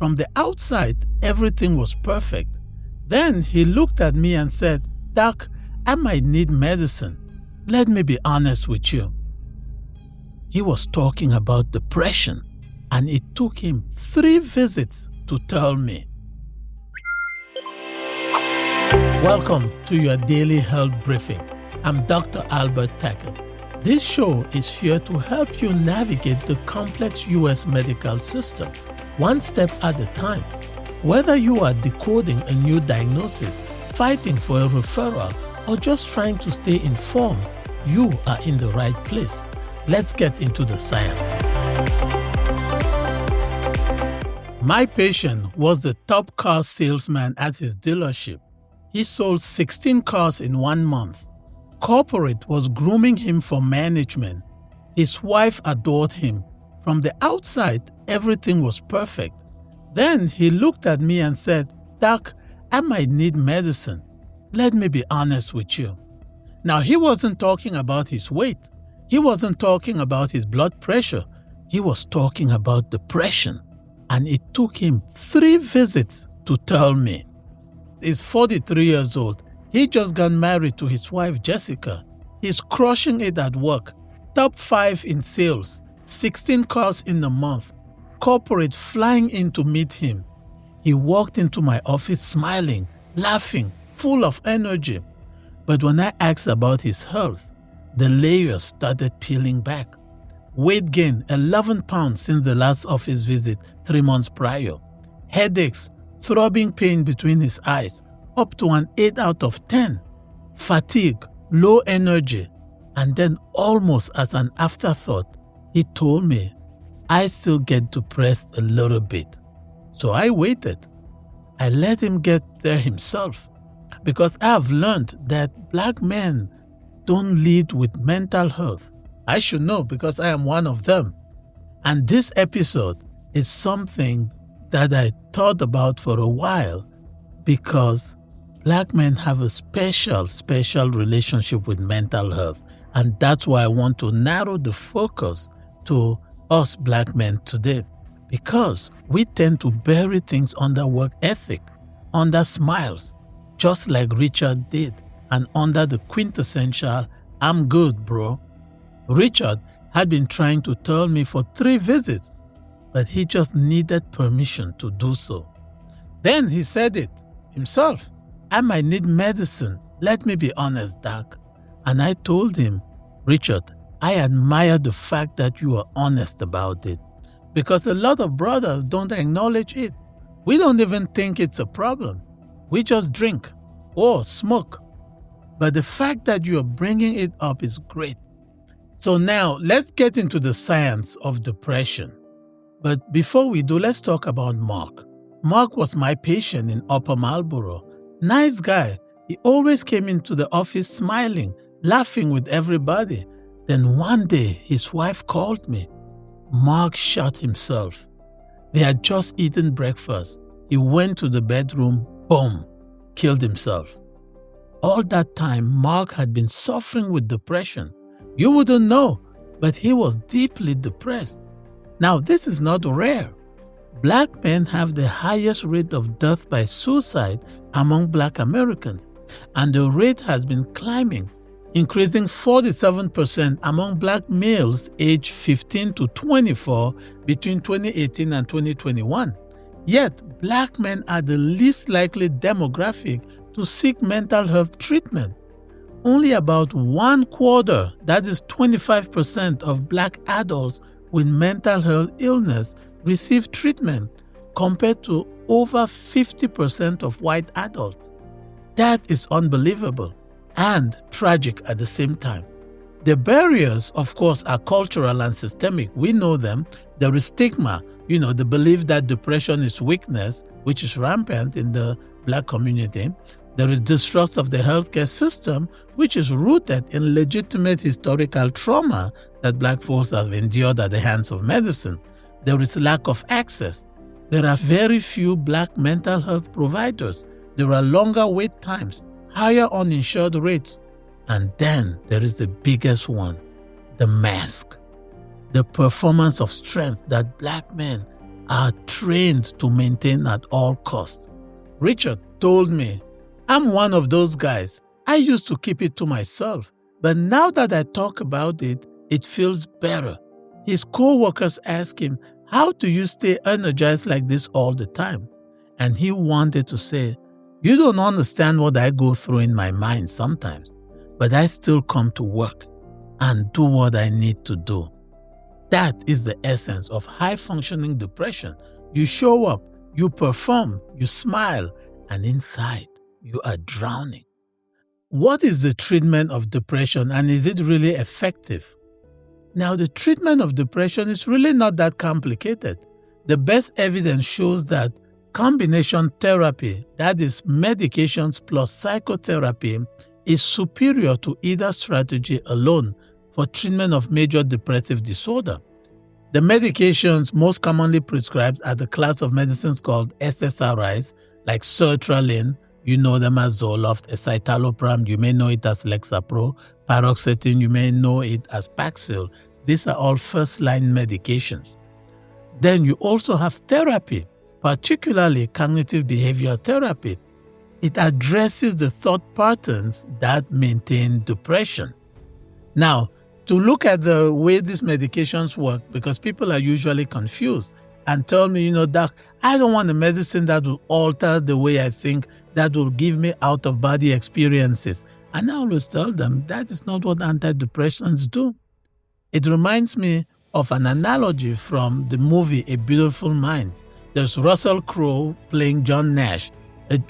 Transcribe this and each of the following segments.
From the outside, everything was perfect. Then he looked at me and said, "Doc, I might need medicine. Let me be honest with you." He was talking about depression, and it took him 3 visits to tell me. Welcome to your daily health briefing. I'm Dr. Albert Takem. This show is here to help you navigate the complex U.S. medical system, one step at a time. Whether you are decoding a new diagnosis, fighting for a referral, or just trying to stay informed, you are in the right place. Let's get into the science. My patient was the top car salesman at his dealership. He sold 16 cars in 1 month. Corporate was grooming him for management. His wife adored him. From the outside, everything was perfect. Then he looked at me and said, "Doc, I might need medicine. Let me be honest with you." Now, he wasn't talking about his weight. He wasn't talking about his blood pressure. He was talking about depression. And it took him 3 visits to tell me. He's 43 years old. He just got married to his wife, Jessica. He's crushing it at work. Top 5 in sales, 16 cars in a month. Corporate flying in to meet him. He walked into my office smiling, laughing, full of energy. But when I asked about his health, the layers started peeling back. Weight gain 11 pounds since the last office visit 3 months prior. Headaches, throbbing pain between his eyes, up to an 8 out of 10. Fatigue, low energy. And then almost as an afterthought, he told me, "I still get depressed a little bit." So I waited. I let him get there himself, because I have learned that Black men don't lead with mental health. I should know because I am one of them. And this episode is something that I thought about for a while, because Black men have a special relationship with mental health. And that's why I want to narrow the focus to us Black men today, because we tend to bury things under work ethic, under smiles, just like Richard did, and under the quintessential "I'm good, bro." Richard had been trying to tell me for 3 visits, but he just needed permission to do so. Then he said it himself, "I might need medicine. Let me be honest, Doc." And I told him, "Richard, I admire the fact that you are honest about it, because a lot of brothers don't acknowledge it. We don't even think it's a problem. We just drink or smoke. But the fact that you are bringing it up is great." So now let's get into the science of depression. But before we do, let's talk about Mark. Mark was my patient in Upper Marlboro. Nice guy. He always came into the office smiling, laughing with everybody. Then one day, his wife called me. Mark shot himself. They had just eaten breakfast. He went to the bedroom, boom, killed himself. All that time, Mark had been suffering with depression. You wouldn't know, but he was deeply depressed. Now, this is not rare. Black men have the highest rate of death by suicide among Black Americans, and the rate has been climbing, increasing 47% among Black males aged 15 to 24 between 2018 and 2021. Yet, Black men are the least likely demographic to seek mental health treatment. Only about 1/4, that is 25% of Black adults with mental health illness receive treatment, compared to over 50% of white adults. That is unbelievable and tragic at the same time. The barriers, of course, are cultural and systemic. We know them. There is stigma, the belief that depression is weakness, which is rampant in the Black community. There is distrust of the healthcare system, which is rooted in legitimate historical trauma that Black folks have endured at the hands of medicine. There is lack of access. There are very few Black mental health providers. There are longer wait times, higher uninsured rates. And then there is the biggest one, the mask. The performance of strength that Black men are trained to maintain at all costs. Richard told me, I'm one of those guys. I used to keep it to myself, but now that I talk about it, it feels better. His co-workers asked him, how do you stay energized like this all the time? And he wanted to say, you don't understand what I go through in my mind sometimes, but I still come to work and do what I need to do. That is the essence of high-functioning depression. You show up, you perform, you smile, and inside, you are drowning. What is the treatment of depression, and is it really effective? Now, the treatment of depression is really not that complicated. The best evidence shows that combination therapy, that is medications plus psychotherapy, is superior to either strategy alone for treatment of major depressive disorder. The medications most commonly prescribed are the class of medicines called SSRIs, like sertraline, you know them as Zoloft, escitalopram, you may know it as Lexapro, paroxetine, you may know it as Paxil. These are all first-line medications. Then you also have therapy, particularly cognitive behavioral therapy. It addresses the thought patterns that maintain depression. Now, to look at the way these medications work, because people are usually confused and tell me, doc, I don't want a medicine that will alter the way I think, that will give me out-of-body experiences. And I always tell them that is not what antidepressants do. It reminds me of an analogy from the movie A Beautiful Mind. There's Russell Crowe playing John Nash,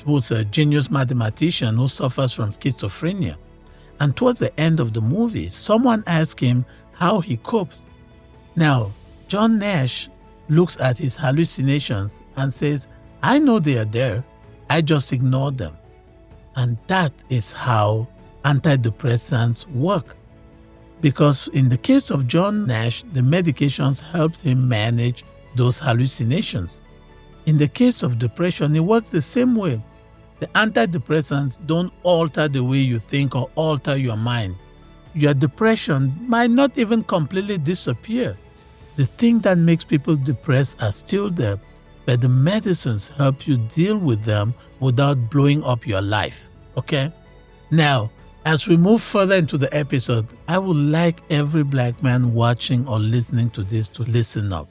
who's a genius mathematician who suffers from schizophrenia. And towards the end of the movie, someone asks him how he copes. Now, John Nash looks at his hallucinations and says, I know they are there, I just ignore them. And that is how antidepressants work. Because in the case of John Nash, the medications helped him manage those hallucinations. In the case of depression, it works the same way. The antidepressants don't alter the way you think or alter your mind. Your depression might not even completely disappear. The thing that makes people depressed are still there, but the medicines help you deal with them without blowing up your life. Okay? Now, as we move further into the episode, I would like every black man watching or listening to this to listen up.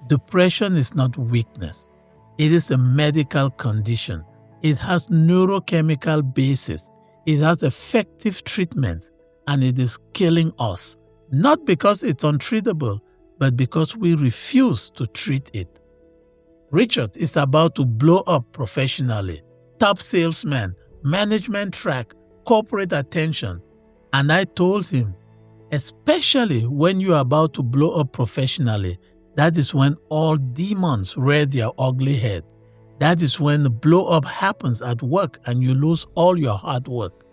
Depression is not weakness. It is a medical condition. It has neurochemical basis. It has effective treatments, and it is killing us. Not because it's untreatable, but because we refuse to treat it. Richard is about to blow up professionally. Top salesman, management track, corporate attention. And I told him, especially when you are about to blow up professionally, that is when all demons rear their ugly head. That is when the blow up happens at work and you lose all your hard work.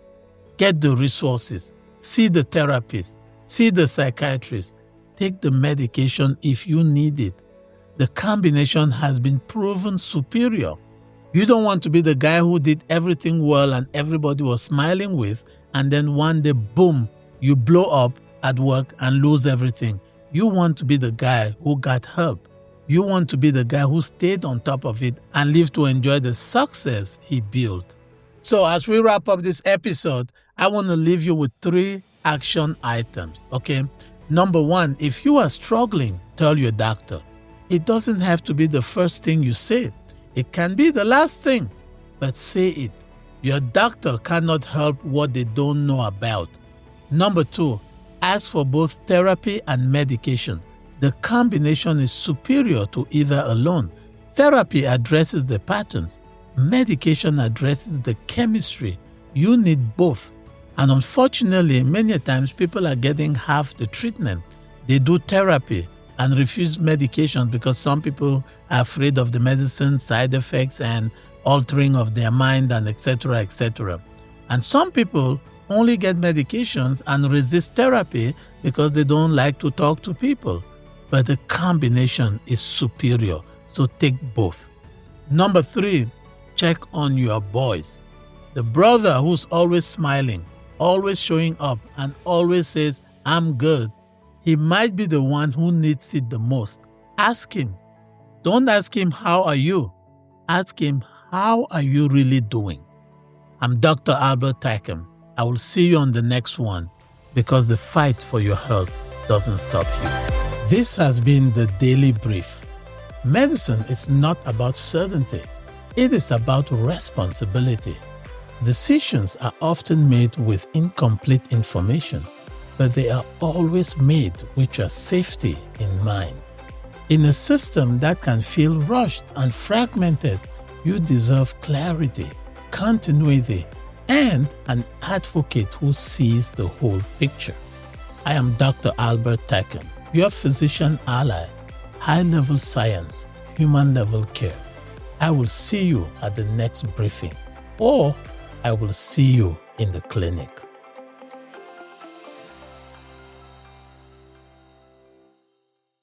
Get the resources, see the therapist, see the psychiatrist, take the medication if you need it. The combination has been proven superior. You don't want to be the guy who did everything well and everybody was smiling with, and then one day, boom, you blow up at work and lose everything. You want to be the guy who got help. You want to be the guy who stayed on top of it and lived to enjoy the success he built. So as we wrap up this episode, I want to leave you with 3 action items, okay? Number 1, if you are struggling, tell your doctor. It doesn't have to be the first thing you say. It can be the last thing, but say it. Your doctor cannot help what they don't know about. Number 2, ask for both therapy and medication. The combination is superior to either alone. Therapy addresses the patterns. Medication addresses the chemistry. You need both. And unfortunately, many times people are getting half the treatment. They do therapy and refuse medication because some people are afraid of the medicine side effects and altering of their mind and etc., etc. And some people only get medications and resist therapy because they don't like to talk to people. But the combination is superior, so take both. Number 3, check on your boys. The brother who's always smiling, always showing up, and always says, I'm good. He might be the one who needs it the most. Ask him, Don't ask him, "How are you?" Ask him, "How are you really doing?" I'm Dr. Albert Takem. I will see you on the next one, because the fight for your health doesn't stop here. This has been the Daily Brief. Medicine is not about certainty. It is about responsibility. Decisions are often made with incomplete information, but they are always made with your safety in mind. In a system that can feel rushed and fragmented, you deserve clarity, continuity, and an advocate who sees the whole picture. I am Dr. Albert Takem, your physician ally, high-level science, human-level care. I will see you at the next briefing, or I will see you in the clinic.